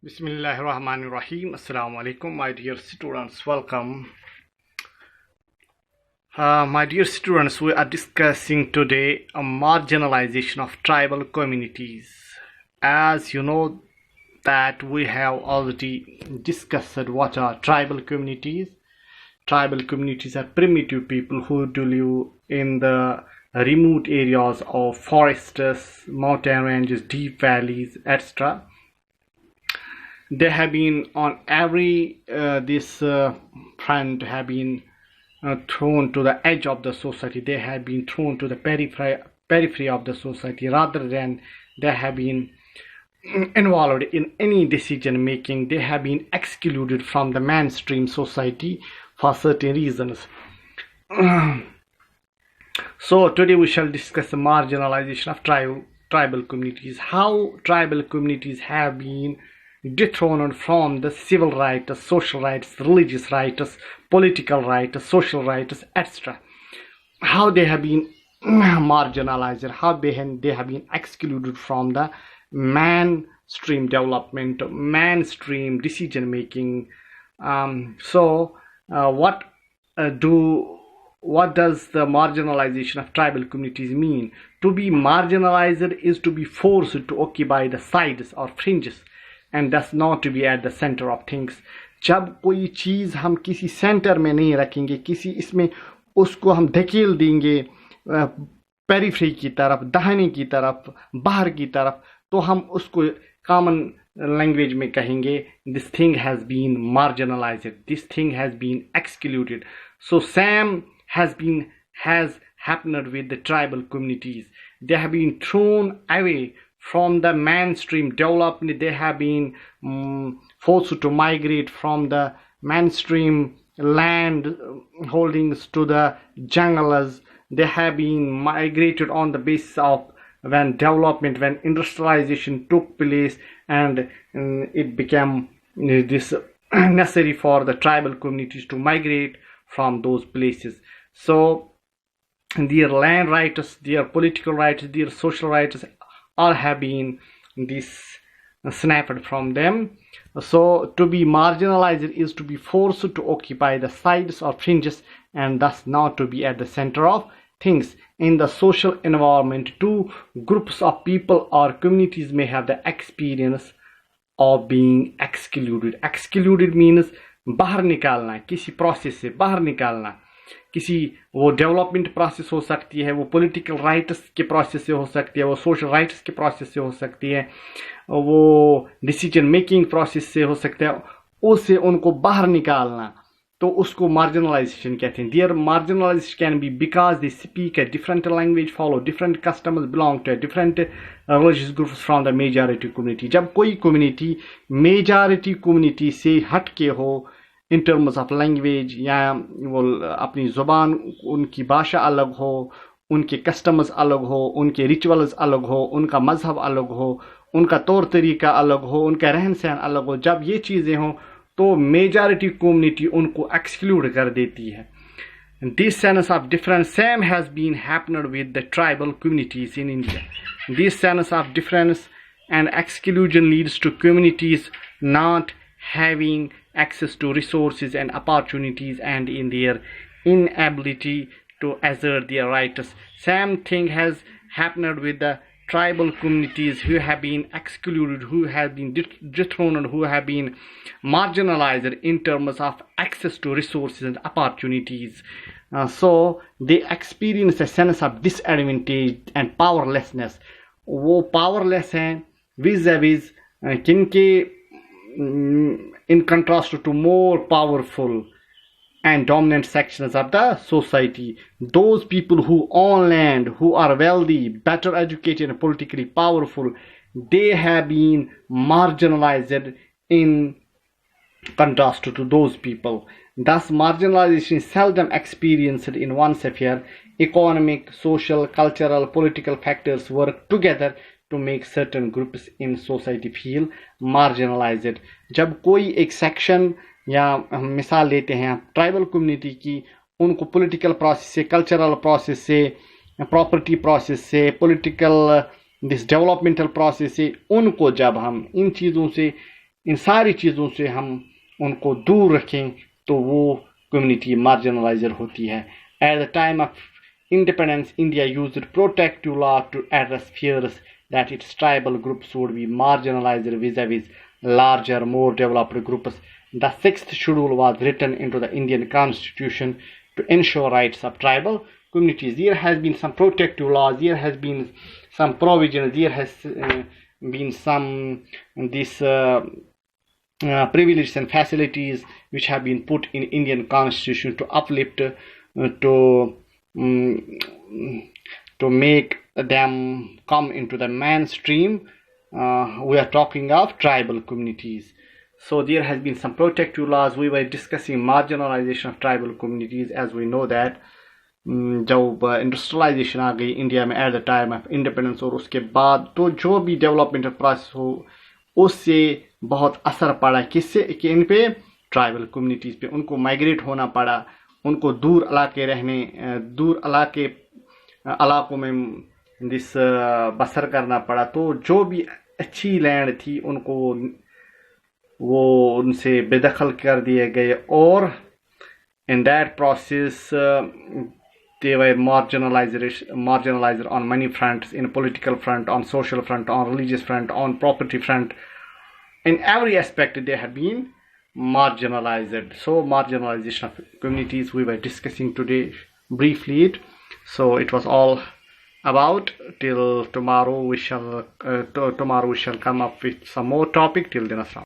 Bismillahirrahmanirrahim. Assalamu alaikum, my dear students. Welcome. My dear students, we are discussing today a marginalization of tribal communities. As you know that we have already discussed what are tribal communities. Tribal communities are primitive people who live in the remote areas of forests, mountain ranges, deep valleys, etc. They have been on every this front have been thrown to the edge of the society. They have been thrown to the periphery of the society rather than they have been involved in any decision making. They have been excluded from the mainstream society for certain reasons. So today we shall discuss the marginalization of tribal communities, how tribal communities have been dethroned from the civil rights, social rights, religious rights, political rights, social rights, etc. How they have been marginalized, how they have been excluded from the mainstream development, mainstream decision making. What does the marginalization of tribal communities mean? To be marginalized is to be forced to occupy the sides or fringes and thus not to be at the center of things. जब कोई चीज़ हम किसी centre में नहीं रखेंगे, किसी इसमें उसको हम धकेल देंगे पेरिफेरी की तरफ, दाहिने की तरफ, बाहर की तरफ, तो हम उसको कॉमन लैंग्वेज में कहेंगे this thing has been marginalized, this thing has been excluded. So same has happened with the tribal communities. They have been thrown away from the mainstream development. They have been forced to migrate from the mainstream land holdings to the jungles. They have been migrated on the basis of when industrialization took place, and it became this necessary for the tribal communities to migrate from those places. So their land rights, their political rights, their social rights all have been snapped from them. So to be marginalized is to be forced to occupy the sides or fringes and thus not to be at the center of things. In the social environment, two groups of people or communities may have the experience of being excluded. Excluded means बाहर निकालना, किसी process से बाहर निकालना, किसी वो development process हो सकती है, वो पॉलिटिकल राइट्स के प्रोसेस से हो सकती है, वो सोशल राइट्स के प्रोसेस से हो सकती है, वो डिसीजन मेकिंग प्रोसेस से हो सकता है, उससे उनको बाहर निकालना, तो उसको मार्जिनलाइजेशन कहते हैं. Their marginalization can be because they speak a different language, follow different customs, belong to a different religious groups from the majority community. जब कोई कम्युनिटी मेजॉरिटी कम्युनिटी से हट के हो इन टर्म्स ऑफ लैंग्वेज, या वो अपनी ज़ुबान, उनकी भाषा अलग हो, उनके कस्टम्स अलग हो, उनके रिचुअल्स अलग हो, उनका मजहब अलग हो, उनका तौर तरीका अलग हो, उनका रहन सहन अलग हो, जब ये चीज़ें हों तो मेजॉरिटी कम्युनिटी उनको एक्सक्लूड कर देती है. This sense of difference same has been happened with the tribal communities in India. This sense of difference and exclusion leads to communities not having access to resources and opportunities and in their inability to assert their rights. Same thing has happened with the tribal communities who have been excluded, who have been dethroned, who have been marginalized in terms of access to resources and opportunities. So they experience a sense of disadvantage and powerlessness. वो powerless हैं vis-a-vis किनके in contrast to more powerful and dominant sections of the society. Those people who own land, who are wealthy, better educated and politically powerful, they have been marginalized in contrast to those people. Thus marginalization is seldom experienced in one sphere. Economic, social, cultural, political factors work together to make certain groups in society feel marginalized. जब कोई एक section, या मिसाल लेते हैं tribal community की, उनको political process से, कल्चरल प्रोसेस से, प्रॉपर्टी प्रोसेस से, पॉलिटिकल दिस डेवलपमेंटल प्रोसेस से, उनको जब हम इन चीज़ों से इन सारी चीज़ों से हम उनको दूर रखें तो वो कम्युनिटी मार्जिनलाइजर होती है. At the time of independence, India used protective law to address fears that its tribal groups would be marginalized vis-a-vis larger, more developed groups. The sixth schedule was written into the Indian constitution to ensure rights of tribal communities. There has been some protective laws, there has been some provisions, there has been some this privileges and facilities which have been put in Indian constitution to uplift, to make them come into the mainstream. We are talking of tribal communities. So there has been some protective laws. We were discussing marginalization of tribal communities. As we know that जब industrialisation आ गई India में at the time of independence, और उसके बाद तो जो भी developmental process हो उससे बहुत असर पड़ा किससे कि इन पे ट्राइबल कम्युनिटीज़ पे उनको माइग्रेट होना पड़ा, उनको दूर इलाकों में बसर करना पड़ा. तो जो भी अच्छी लैंड थी उनको वो उनसे बेदखल कर दिए गए, और in that process they were marginalized on many fronts, in political front, on social front, on religious front, on property front. In every aspect they have been marginalized. So marginalization of communities we were discussing today briefly it. So it was all about. Till tomorrow we shall come up with some more topic. Till then, assalam.